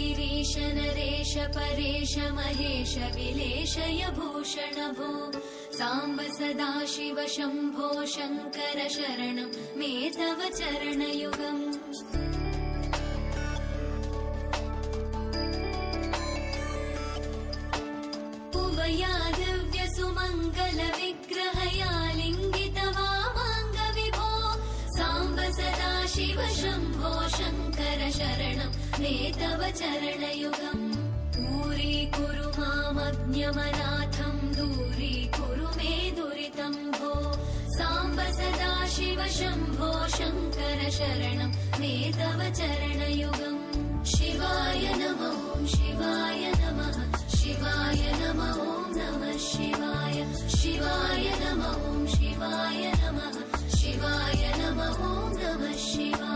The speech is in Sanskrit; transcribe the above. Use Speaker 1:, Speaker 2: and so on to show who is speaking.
Speaker 1: गिरीश नरेश परेश महेश विलेशय भूषण भो साम्ब सदा शिव शम्भो शङ्कर शरणं मे तव चरणयुगम् उभया दिव्य सुमङ्गल विग्रहया लिङ्गित वामाङ्ग विभो साम्ब सदा शिव शम्भो शङ्कर शरणं मे तव चरणयुगम् दूरीकुरु मामज्ञमनाथं दूरीकुरु मे दुरितं भो साम्ब सदा शिव शम्भो शङ्कर शरणं मे तव चरणयुगम् शिवाय नमः शिवाय नमः शिवाय नमः नमः शिवाय शिवाय नमः शिवाय नमः शिवाय नमः नमः शिवाय।